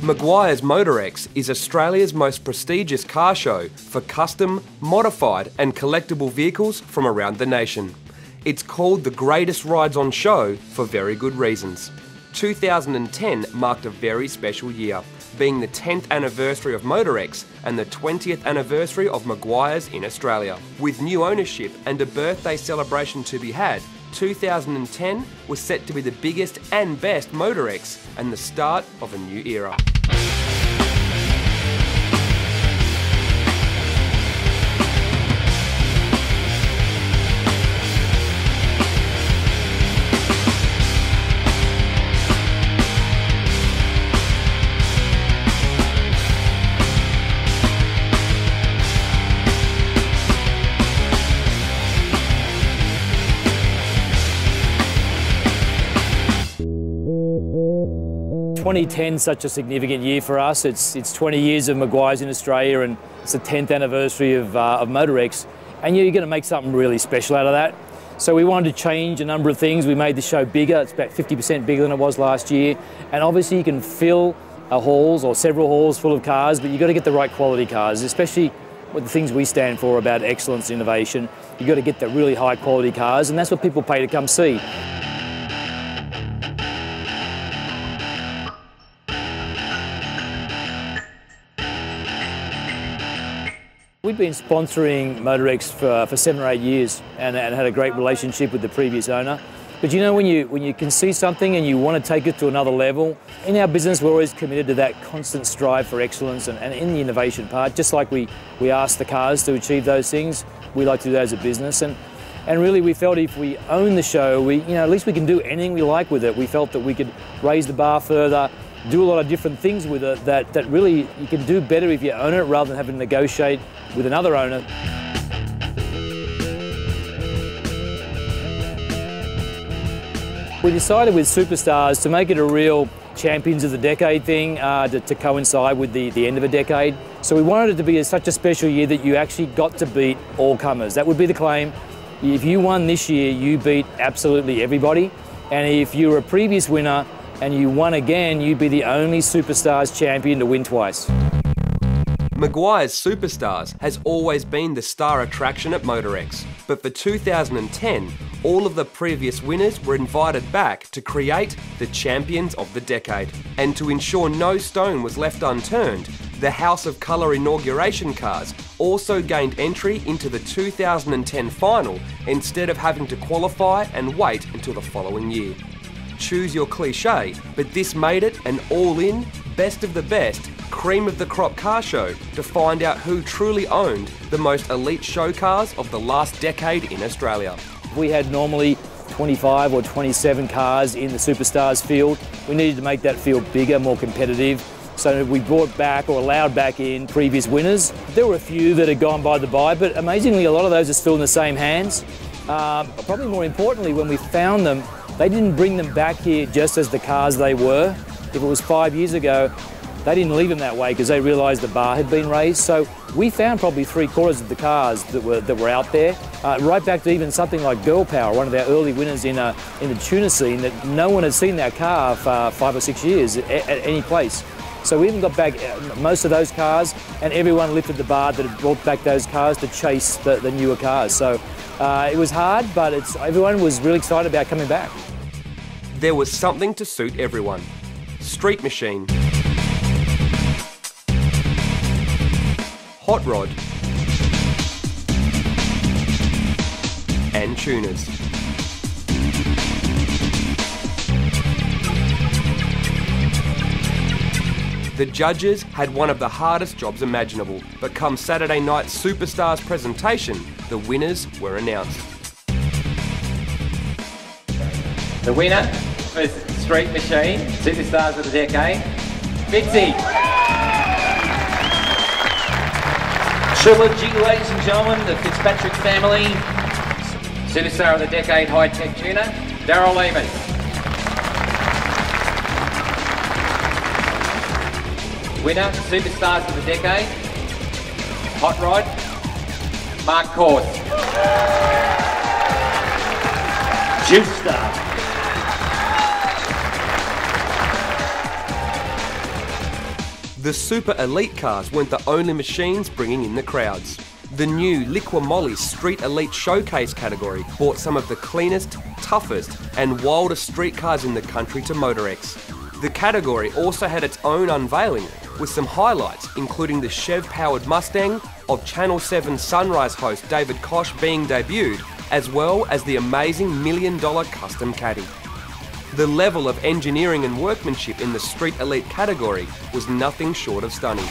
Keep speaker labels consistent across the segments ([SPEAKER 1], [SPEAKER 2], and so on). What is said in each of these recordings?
[SPEAKER 1] Meguiar's MotorEx is Australia's most prestigious car show for custom, modified and collectible vehicles from around the nation. It's called the greatest rides on show for very good reasons. 2010 marked a very special year, being the 10th anniversary of MotorEx and the 20th anniversary of Meguiar's in Australia. With new ownership and a birthday celebration to be had, 2010 was set to be the biggest and best MotorEx and the start of a new era.
[SPEAKER 2] "2010 is such a significant year for us. It's 20 years of Meguiar's in Australia, and it's the 10th anniversary of MotorEx, and you're going to make something really special out of that. So we wanted to change a number of things. We made the show bigger. It's about 50% bigger than it was last year, and obviously you can fill halls or several halls full of cars, but you've got to get the right quality cars, especially with the things we stand for about excellence and innovation. You've got to get the really high quality cars, and that's what people pay to come see. We've been sponsoring MotorEx for 7 or 8 years and had a great relationship with the previous owner. But you know, when you can see something and you want to take it to another level, in our business we're always committed to that constant strive for excellence and in the innovation part. Just like we ask the cars to achieve those things, we like to do that as a business. And really we felt if we own the show, at least we can do anything we like with it. We felt that we could raise the bar further, do a lot of different things with it that really you can do better if you own it rather than having to negotiate with another owner. We decided with Superstars to make it a real Champions of the Decade thing to coincide with the end of a decade. So we wanted it to be such a special year that you actually got to beat all comers. That would be the claim. If you won this year, you beat absolutely everybody. And if you were a previous winner and you won again, you'd be the only Superstars champion to win twice.
[SPEAKER 1] Meguiar's Superstars has always been the star attraction at MotorEx, but for 2010, all of the previous winners were invited back to create the Champions of the Decade. And to ensure no stone was left unturned, the House of Colour inauguration cars also gained entry into the 2010 final instead of having to qualify and wait until the following year. Choose your cliche, but this made it an all-in, best of the best, cream of the crop car show to find out who truly owned the most elite show cars of the last decade in Australia.
[SPEAKER 2] We had normally 25 or 27 cars in the Superstars field. We needed to make that field bigger, more competitive. So we brought back or allowed back in previous winners. There were a few that had gone by the by, but amazingly a lot of those are still in the same hands. Probably more importantly, when we found them, they didn't bring them back here just as the cars they were. If it was 5 years ago, they didn't leave them that way because they realised the bar had been raised. So we found probably 3/4 of the cars that were out there, right back to even something like Girl Power, one of our early winners in the tuner scene, that no one had seen that car for 5 or 6 years at any place. So we even got back most of those cars, and everyone lifted the bar that had brought back those cars to chase the newer cars. So it was hard, but everyone was really excited about coming back.
[SPEAKER 1] There was something to suit everyone. Street machine, hot rod, and tuners. The judges had one of the hardest jobs imaginable, but come Saturday night's Superstars presentation, the winners were announced.
[SPEAKER 3] The winner was Street Machine, Superstars of the Decade, Fitzy. Trilogy, ladies and gentlemen, the Fitzpatrick family. Superstar of the Decade high-tech tuner, Darryl Lehman. Winner, Superstars of the Decade, hot rod, Mark Course. Juice Star.
[SPEAKER 1] The Super Elite cars weren't the only machines bringing in the crowds. The new Liqua Moly Street Elite Showcase category brought some of the cleanest, toughest and wildest street cars in the country to MotorEx. The category also had its own unveiling, with some highlights including the Chev-powered Mustang of Channel 7 Sunrise host David Koch being debuted, as well as the amazing $1 million custom caddy. The level of engineering and workmanship in the Street Elite category was nothing short of stunning.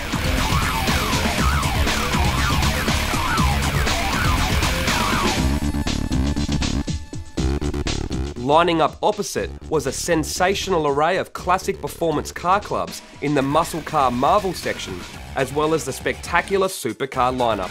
[SPEAKER 1] Lining up opposite was a sensational array of classic performance car clubs in the muscle car Marvel section, as well as the spectacular supercar lineup.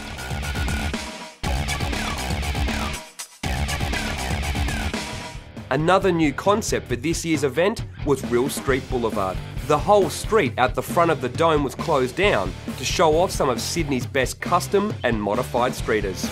[SPEAKER 1] Another new concept for this year's event was Real Street Boulevard. The whole street out the front of the dome was closed down to show off some of Sydney's best custom and modified streeters.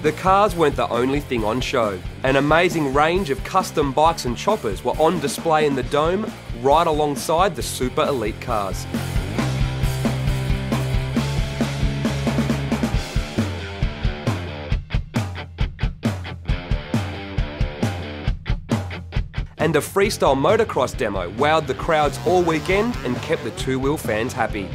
[SPEAKER 1] The cars weren't the only thing on show. An amazing range of custom bikes and choppers were on display in the dome, right alongside the Super Elite cars. And a freestyle motocross demo wowed the crowds all weekend and kept the two-wheel fans happy.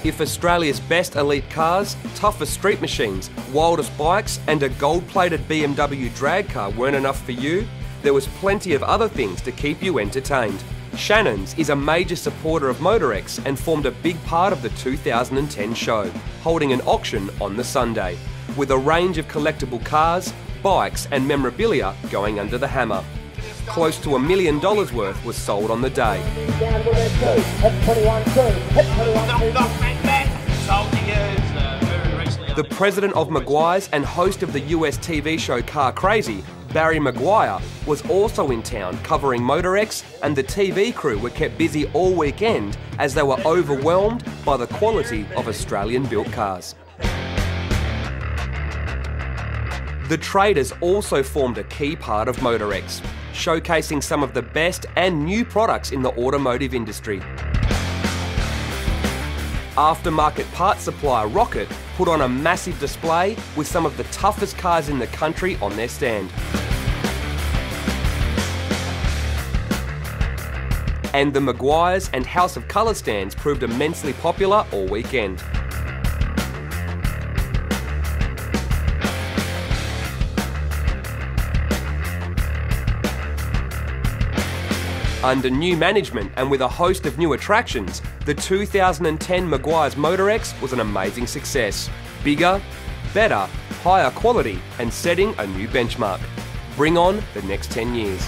[SPEAKER 1] If Australia's best elite cars, toughest street machines, wildest bikes and a gold-plated BMW drag car weren't enough for you, there was plenty of other things to keep you entertained. Shannon's is a major supporter of MotorEx and formed a big part of the 2010 show, holding an auction on the Sunday, with a range of collectible cars, bikes and memorabilia going under the hammer. Close to $1 million worth was sold on the day. The president of Meguiar's and host of the US TV show Car Crazy, Barry Meguiar, was also in town covering MotorEx, and the TV crew were kept busy all weekend as they were overwhelmed by the quality of Australian-built cars. The traders also formed a key part of MotorEx, showcasing some of the best and new products in the automotive industry. Aftermarket parts supplier Rocket put on a massive display with some of the toughest cars in the country on their stand. And the Meguiar's and House of Colour stands proved immensely popular all weekend. Under new management and with a host of new attractions, the 2010 Meguiar's MotorEx was an amazing success. Bigger, better, higher quality and setting a new benchmark. Bring on the next 10 years.